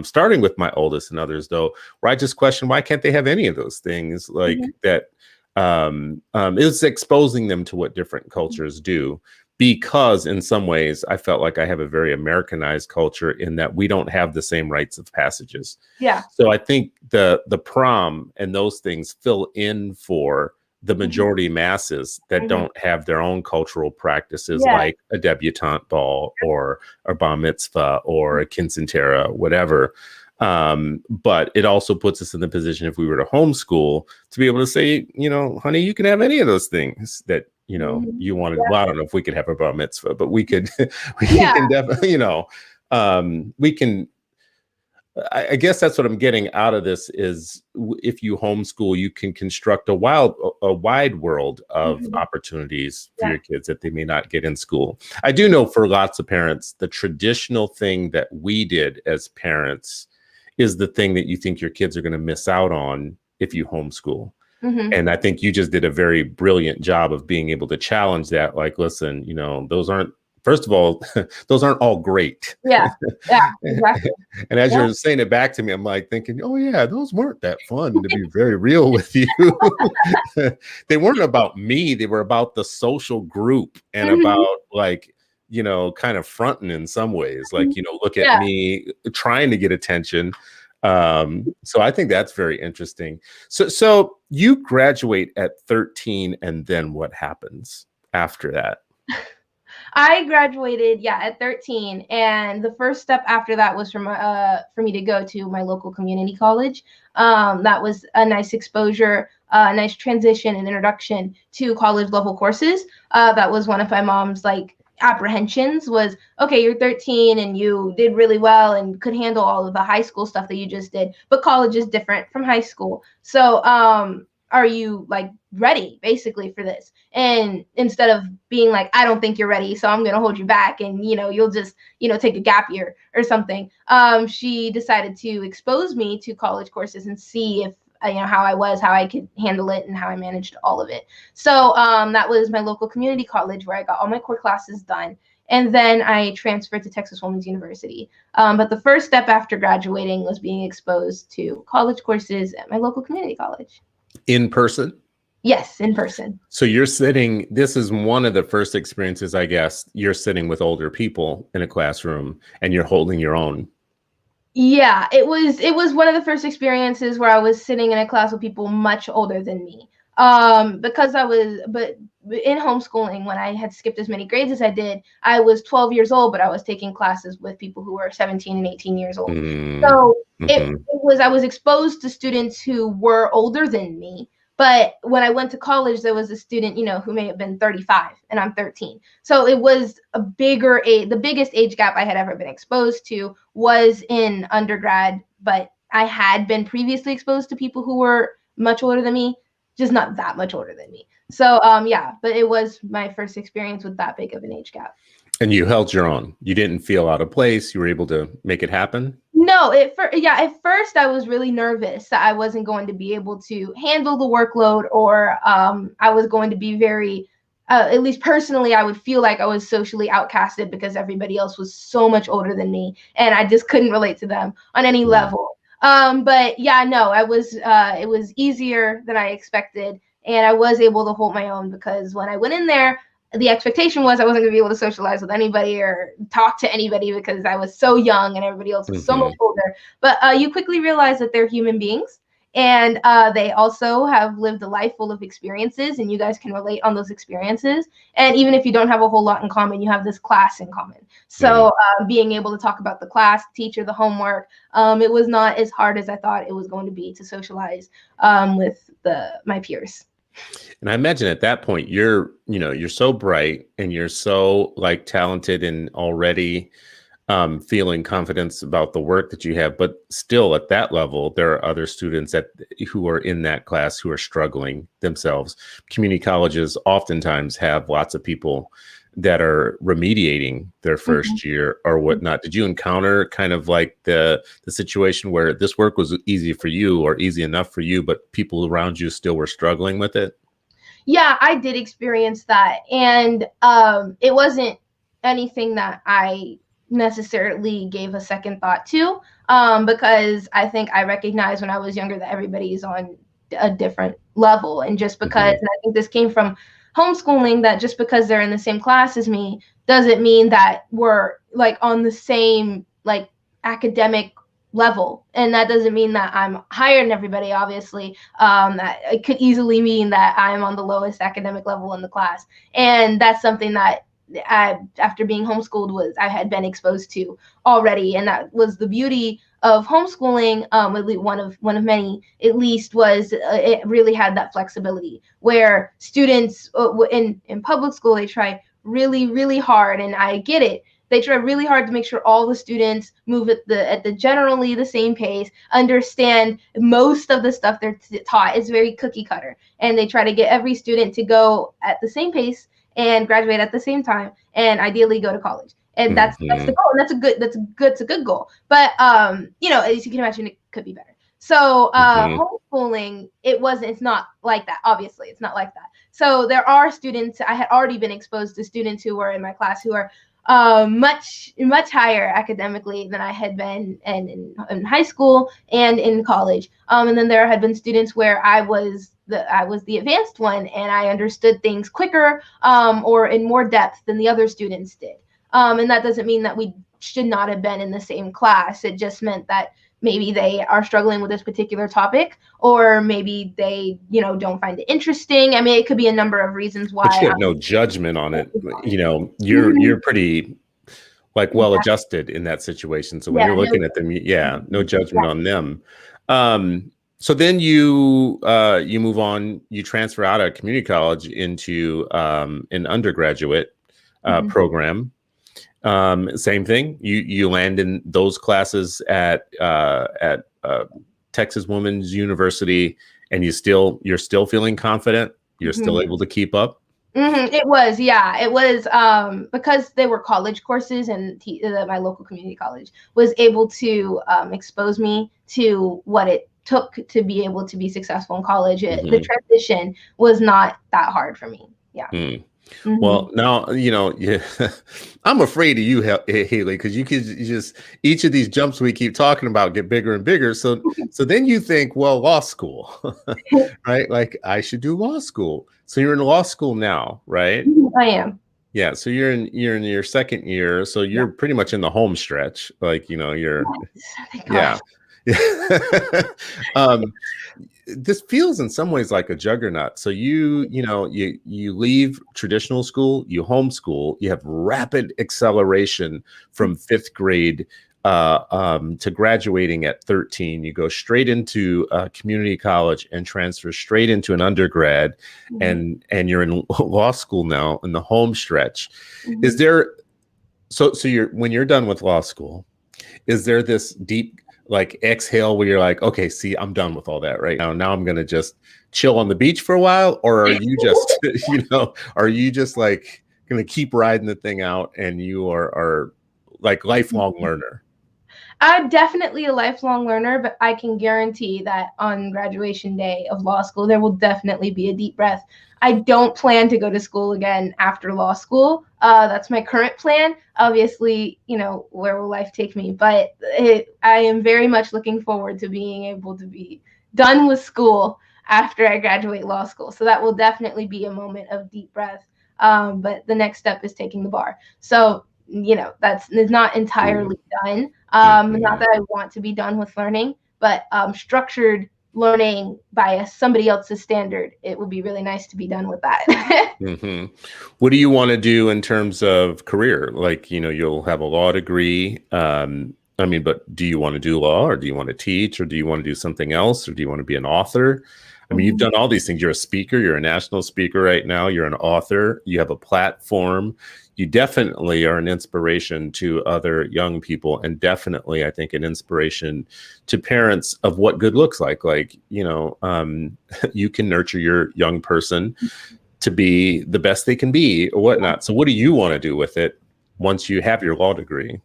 starting with my oldest and others, though, where I just questioned, why can't they have any of those things like that? It's exposing them to what different cultures do. Because in some ways, I felt like I have a very Americanized culture in that we don't have the same rites of passages. Yeah. So I think the prom and those things fill in for the majority masses that don't have their own cultural practices, like a debutante ball or a bar mitzvah or a quinceanera, whatever. But it also puts us in the position, if we were to homeschool, to be able to say, honey, you can have any of those things that you wanted. Well, I don't know if we could have a bar mitzvah, but we could, can definitely, we can. I guess that's what I'm getting out of this is, if you homeschool, you can construct a wide world of opportunities for your kids that they may not get in school. I do know for lots of parents, the traditional thing that we did as parents is the thing that you think your kids are going to miss out on if you homeschool. And I think you just did a very brilliant job of being able to challenge that. Like, listen, those aren't, first of all, those aren't all great. Yeah, exactly. And as you're saying it back to me, I'm like thinking, oh yeah, those weren't that fun, to be very real with you. They weren't about me. They were about the social group and about like, kind of fronting in some ways, like, look at me trying to get attention. So I think that's very interesting. So you graduate at 13, and then what happens after that? I graduated, at 13, and the first step after that was for me to go to my local community college. That was a nice exposure, a nice transition and introduction to college level courses. That was one of my mom's apprehensions was, okay, you're 13 and you did really well and could handle all of the high school stuff that you just did, but college is different from high school. So are you ready basically for this? And instead of being like, I don't think you're ready, so I'm going to hold you back and you'll just take a gap year or something, she decided to expose me to college courses and see if how I could handle it and how I managed all of it. So that was my local community college where I got all my core classes done. And then I transferred to Texas Women's University. But the first step after graduating was being exposed to college courses at my local community college. In person? Yes, in person. So you're sitting, this is one of the first experiences, I guess, you're sitting with older people in a classroom and you're holding your own. Yeah, it was one of the first experiences where I was sitting in a class with people much older than me. But in homeschooling, when I had skipped as many grades as I did, I was 12 years old, but I was taking classes with people who were 17 and 18 years old. So I was exposed to students who were older than me. But when I went to college, there was a student, who may have been 35 and I'm 13. So it was the biggest age gap I had ever been exposed to was in undergrad, but I had been previously exposed to people who were much older than me, just not that much older than me. So, but it was my first experience with that big of an age gap. And you held your own. You didn't feel out of place. You were able to make it happen? No, at first I was really nervous that I wasn't going to be able to handle the workload, or I was going to be very, at least personally, I would feel like I was socially outcasted because everybody else was so much older than me, and I just couldn't relate to them on any level. But it was easier than I expected, and I was able to hold my own because when I went in there, the expectation was I wasn't going to be able to socialize with anybody or talk to anybody because I was so young and everybody else was so much older. But you quickly realize that they're human beings And they also have lived a life full of experiences, and you guys can relate on those experiences. And even if you don't have a whole lot in common, you have this class in common. So being able to talk about the class, teacher, the homework, it was not as hard as I thought it was going to be to socialize with my peers. And I imagine at that point, you're so bright and you're so like talented and already feeling confidence about the work that you have, but still at that level, there are other students who are in that class who are struggling themselves. Community colleges oftentimes have lots of people that are remediating their first year or whatnot. Did you encounter kind of like the situation where this work was easy for you or easy enough for you, but people around you still were struggling with it? Yeah, I did experience that. And it wasn't anything that I necessarily gave a second thought to, because I think I recognized when I was younger that everybody is on a different level. And just because, and I think this came from homeschooling, that just because they're in the same class as me doesn't mean that we're like on the same like academic level. And that doesn't mean that I'm higher than everybody, obviously. That it could easily mean that I'm on the lowest academic level in the class. And that's something that after being homeschooled I had been exposed to already. And that was the beauty of homeschooling, one of many at least, was it really had that flexibility where students in public school, they try really, really hard, and I get it. They try really hard to make sure all the students move at the generally the same pace, understand most of the stuff they're taught is very cookie cutter, and they try to get every student to go at the same pace and graduate at the same time, and ideally go to college. And that's the goal, and that's a good goal. But as you can imagine, it could be better. So homeschooling, it's not like that. Obviously, it's not like that. So there are students. I had already been exposed to students who were in my class who are much higher academically than I had been in high school and in college. And then there had been students where I was the advanced one, and I understood things quicker or in more depth than the other students did. And that doesn't mean that we should not have been in the same class. It just meant that maybe they are struggling with this particular topic, or maybe they, don't find it interesting. I mean, it could be a number of reasons why. But you have no judgment on it. You're pretty like well-adjusted in that situation. So when you're looking at them, no judgment on them. So then you move on, you transfer out of community college into an undergraduate program. Same thing. You land in those classes at Texas Women's University, and you're still feeling confident. You're still able to keep up. It was because they were college courses, and my local community college was able to expose me to what it took to be able to be successly in college. The transition was not that hard for me. Yeah. Well, now, I'm afraid of you, Haley, because you just each of these jumps we keep talking about get bigger and bigger. So then you think, well, law school, right? Like I should do law school. So you're in law school now, right? I am. Yeah. So you're in your second year. So you're pretty much in the home stretch. Like, yeah. This feels in some ways like a juggernaut. So you leave traditional school, you homeschool, you have rapid acceleration from 5th grade to graduating at 13. You go straight into community college and transfer straight into an undergrad, and you're in law school now in the home stretch. Is there when you're done with law school, is there this deep like exhale where you're like, okay, see, I'm done with all that right now I'm gonna just chill on the beach for a while? Or are you just like gonna keep riding the thing out, and you are like lifelong learner? I'm definitely a lifelong learner, but I can guarantee that on graduation day of law school, there will definitely be a deep breath. I don't plan to go to school again after law school. That's my current plan. Obviously, where will life take me? But I am very much looking forward to being able to be done with school after I graduate law school. So that will definitely be a moment of deep breath. But the next step is taking the bar. So, it's not entirely done. Not that I want to be done with learning, but structured learning by somebody else's standard, it would be really nice to be done with that. Mm-hmm. What do you want to do in terms of career? Like, you'll have a law degree. But do you want to do law, or do you want to teach, or do you want to do something else, or do you want to be an author? I mean, you've done all these things. You're a speaker, you're a national speaker right now, you're an author, you have a platform. You definitely are an inspiration to other young people, and definitely, I think, an inspiration to parents of what good looks like. Like, you can nurture your young person to be the best they can be or whatnot. So what do you want to do with it once you have your law degree?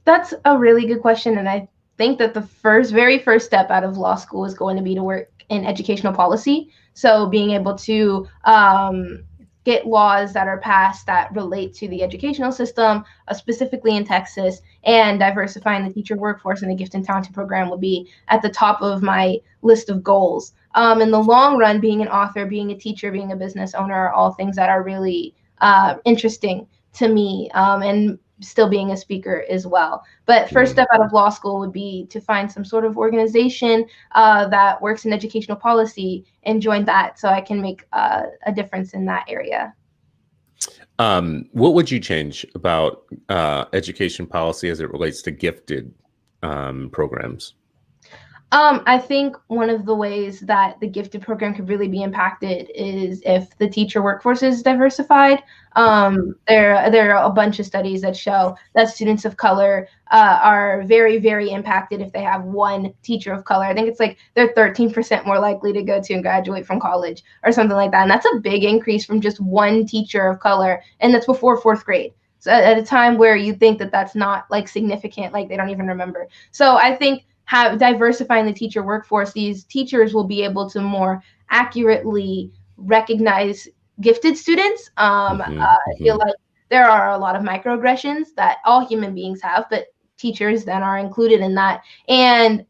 That's a really good question. And I think that the very first step out of law school is going to be to work in educational policy. So being able to get laws that are passed that relate to the educational system, specifically in Texas, and diversifying the teacher workforce in the Gift and Talented program would be at the top of my list of goals. In the long run, being an author, being a teacher, being a business owner are all things that are really interesting to me, and still being a speaker as well. But first step out of law school would be to find some sort of organization that works in educational policy and join that, so I can make a difference in that area. What would you change about education policy as it relates to gifted programs? I think one of the ways that the gifted program could really be impacted is if the teacher workforce is diversified. There are a bunch of studies that show that students of color are very, very impacted if they have one teacher of color. I think it's like they're 13% more likely to go to and graduate from college or something like that. And that's a big increase from just one teacher of color. And that's before fourth grade. So at a time where you think that that's not like significant, like they don't even remember. So I think diversifying the teacher workforce, these teachers will be able to more accurately recognize gifted students. I feel like there are a lot of microaggressions that all human beings have, but teachers then are included in that. And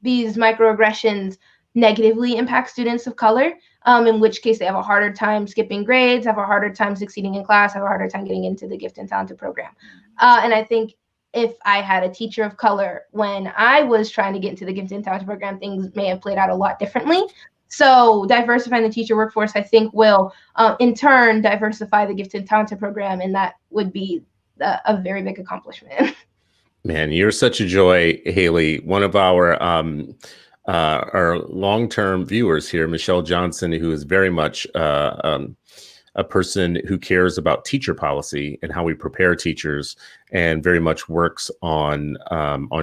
these microaggressions negatively impact students of color, in which case they have a harder time skipping grades, have a harder time succeeding in class, have a harder time getting into the Gift and Talented program. And I think if I had a teacher of color when I was trying to get into the Gift and Talented program, things may have played out a lot differently. So diversifying the teacher workforce, I think, will in turn diversify the Gift and Talented program, and that would be a very big accomplishment. Man, you're such a joy, Haley. One of our long-term viewers here, Michelle Johnson, who is very much a person who cares about teacher policy and how we prepare teachers, and very much works on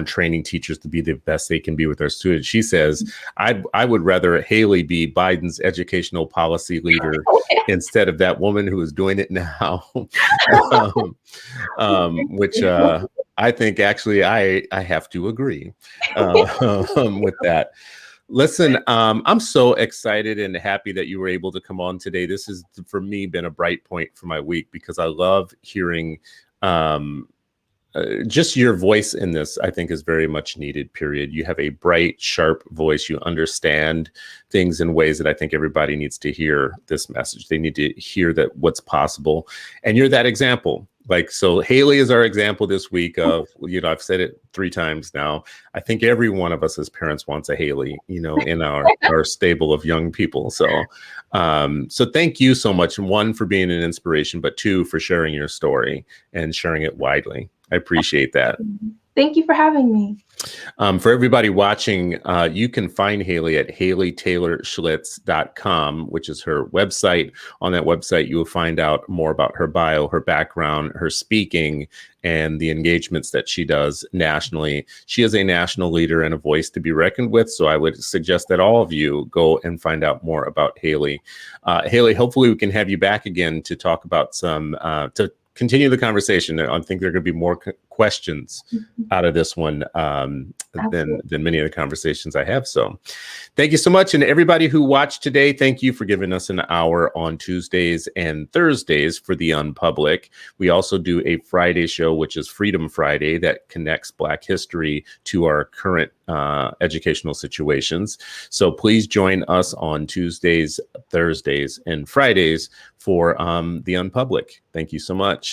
training teachers to be the best they can be with their students. She says, I would rather Haley be Biden's educational policy leader instead of that woman who is doing it now, which I think actually I have to agree with that. Listen, I'm so excited and happy that you were able to come on today. This has, for me, been a bright point for my week, because I love hearing just your voice in this. I think is very much needed, period. You have a bright, sharp voice. You understand things in ways that I think everybody needs to hear this message. They need to hear that what's possible. And you're that example. Like, so Haley is our example this week of, I've said it 3 times now. I think every one of us as parents wants a Haley, in our stable of young people. So, so thank you so much. 1, for being an inspiration, but 2, for sharing your story and sharing it widely. I appreciate that. Thank you for having me. For everybody watching, you can find Haley at HaleyTaylorSchlitz.com, which is her website. On that website, you will find out more about her bio, her background, her speaking, and the engagements that she does nationally. She is a national leader and a voice to be reckoned with, so I would suggest that all of you go and find out more about Haley. Haley, hopefully we can have you back again to talk about to continue the conversation. I think there are going to be more questions out of this one than many of the conversations I have. So thank you so much. And everybody who watched today, thank you for giving us an hour on Tuesdays and Thursdays for the Unpublic. We also do a Friday show, which is Freedom Friday, that connects Black history to our current educational situations. So please join us on Tuesdays, Thursdays, and Fridays for the Unpublic. Thank you so much.